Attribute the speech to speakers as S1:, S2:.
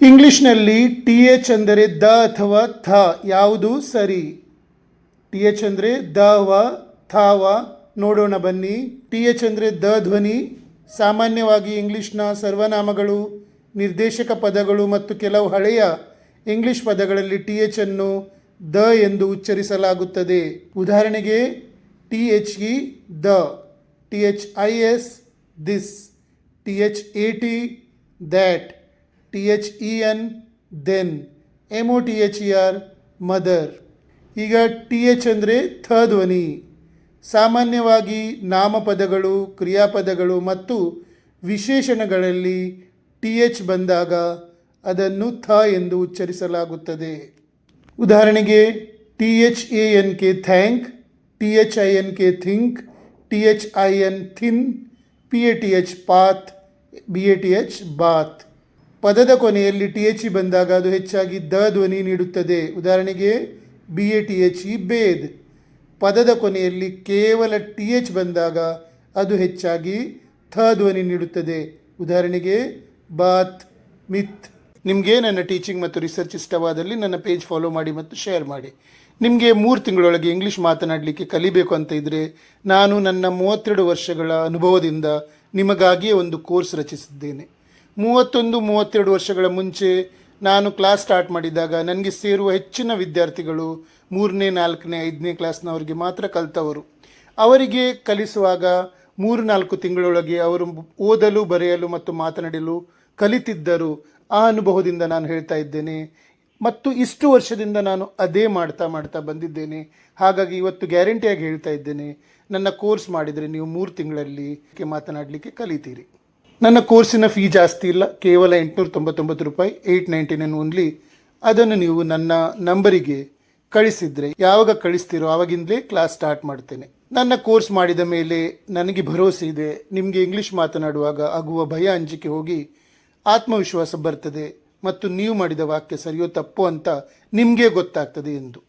S1: ಇಂಗ್ಲಿಷ್ನಲ್ಲಿ T H ಅಂದರೆ the ಅಥವಾ ಥ ಯಾವುದು ಸರಿ? ಟಿ ಎಚ್ ಅಂದರೆ ದ ವ ಥ ವ ನೋಡೋಣ ಬನ್ನಿ. ಟಿ ಎಚ್ ಅಂದರೆ ದ ಧ್ವನಿ. ಸಾಮಾನ್ಯವಾಗಿ ಇಂಗ್ಲಿಷ್ನ ಸರ್ವನಾಮಗಳು, ನಿರ್ದೇಶಕ ಪದಗಳು ಮತ್ತು ಕೆಲವು ಹಳೆಯ ಇಂಗ್ಲಿಷ್ ಪದಗಳಲ್ಲಿ ಟಿ ಎಚ್ ಅನ್ನು ದ ಎಂದು ಉಚ್ಚರಿಸಲಾಗುತ್ತದೆ. ಉದಾಹರಣೆಗೆ T H E the, T H I S this, T H A T that, T H E N then, M O T H E R mother. ಈಗ ಟಿ ಎಚ್ ಅಂದರೆ ಥ ಧ್ವನಿ. ಸಾಮಾನ್ಯವಾಗಿ ನಾಮಪದಗಳು, ಕ್ರಿಯಾಪದಗಳು ಮತ್ತು ವಿಶೇಷಣಗಳಲ್ಲಿ ಟಿ ಎಚ್ ಬಂದಾಗ ಅದನ್ನು ಥ ಎಂದು ಉಚ್ಚರಿಸಲಾಗುತ್ತದೆ. ಉದಾಹರಣೆಗೆ T H A N K thank, T H I N K think, T H I N thin, P A T H path, B A T H bath. ಪದದ ಕೊನೆಯಲ್ಲಿ ಟಿ ಎಚ್ ಇ ಬಂದಾಗ ಅದು ಹೆಚ್ಚಾಗಿ ದ ಧ್ವನಿ ನೀಡುತ್ತದೆ. ಉದಾಹರಣೆಗೆ B A T H E bathe. ಪದದ ಕೊನೆಯಲ್ಲಿ ಕೇವಲ ಟಿ ಎಚ್ ಬಂದಾಗ ಅದು ಹೆಚ್ಚಾಗಿ ಥ ಧ್ವನಿ ನೀಡುತ್ತದೆ. ಉದಾಹರಣೆಗೆ ಬಾತ್, ಮಿತ್. ನಿಮಗೆ ನನ್ನ ಟೀಚಿಂಗ್ ಮತ್ತು ರಿಸರ್ಚ್ ಇಷ್ಟವಾದಲ್ಲಿ ನನ್ನ ಪೇಜ್ ಫಾಲೋ ಮಾಡಿ ಮತ್ತು ಶೇರ್ ಮಾಡಿ. ನಿಮಗೆ 3 ತಿಂಗಳೊಳಗೆ ಇಂಗ್ಲೀಷ್ ಮಾತನಾಡಲಿಕ್ಕೆ ಕಲಿಬೇಕು ಅಂತ ಇದ್ದರೆ, ನಾನು ನನ್ನ 32 ವರ್ಷಗಳ ಅನುಭವದಿಂದ ನಿಮಗಾಗಿಯೇ ಒಂದು ಕೋರ್ಸ್ ರಚಿಸಿದ್ದೇನೆ. 32 ವರ್ಷಗಳ ಮುಂಚೆ ನಾನು ಕ್ಲಾಸ್ ಸ್ಟಾರ್ಟ್ ಮಾಡಿದಾಗ ನನಗೆ ಸೇರುವ ಹೆಚ್ಚಿನ ವಿದ್ಯಾರ್ಥಿಗಳು 3ನೇ 4ನೇ 5ನೇ ಕ್ಲಾಸ್ನವರಿಗೆ ಮಾತ್ರ ಕಲಿತವರು. ಅವರಿಗೆ ಕಲಿಸುವಾಗ 3-4 ತಿಂಗಳೊಳಗೆ ಅವರು ಓದಲು, ಬರೆಯಲು ಮತ್ತು ಮಾತನಾಡಲು ಕಲಿತಿದ್ದರು. ಆ ಅನುಭವದಿಂದ ನಾನು ಹೇಳ್ತಾ ಇದ್ದೇನೆ ಮತ್ತು ಇಷ್ಟು ವರ್ಷದಿಂದ ನಾನು ಅದೇ ಮಾಡ್ತಾ ಬಂದಿದ್ದೇನೆ. ಹಾಗಾಗಿ ಇವತ್ತು ಗ್ಯಾರಂಟಿಯಾಗಿ ಹೇಳ್ತಾ ಇದ್ದೇನೆ, ನನ್ನ ಕೋರ್ಸ್ ಮಾಡಿದರೆ ನೀವು 3 ತಿಂಗಳಲ್ಲಿ ಮಾತನಾಡಲಿಕ್ಕೆ ಕಲಿತೀರಿ. ನನ್ನ ಕೋರ್ಸಿನ ಫೀ ಜಾಸ್ತಿ ಇಲ್ಲ, ಕೇವಲ 899 ರೂಪಾಯಿ, 899 ಓನ್ಲಿ. ಅದನ್ನು ನೀವು ನನ್ನ ನಂಬರಿಗೆ ಕಳಿಸಿದರೆ, ಯಾವಾಗ ಕಳಿಸ್ತೀರೋ ಆವಾಗಿಂದಲೇ ಕ್ಲಾಸ್ ಸ್ಟಾರ್ಟ್ ಮಾಡ್ತೇನೆ. ನನ್ನ ಕೋರ್ಸ್ ಮಾಡಿದ ಮೇಲೆ ನನಗೆ ಭರವಸೆ ಇದೆ, ನಿಮಗೆ ಇಂಗ್ಲೀಷ್ ಮಾತನಾಡುವಾಗ ಆಗುವ ಭಯ, ಅಂಜಿಕೆ ಹೋಗಿ ಆತ್ಮವಿಶ್ವಾಸ ಬರ್ತದೆ ಮತ್ತು ನೀವು ಮಾಡಿದ ವಾಕ್ಯ ಸರಿಯೋ ತಪ್ಪೋ ಅಂತ ನಿಮಗೆ ಗೊತ್ತಾಗ್ತದೆ ಎಂದು.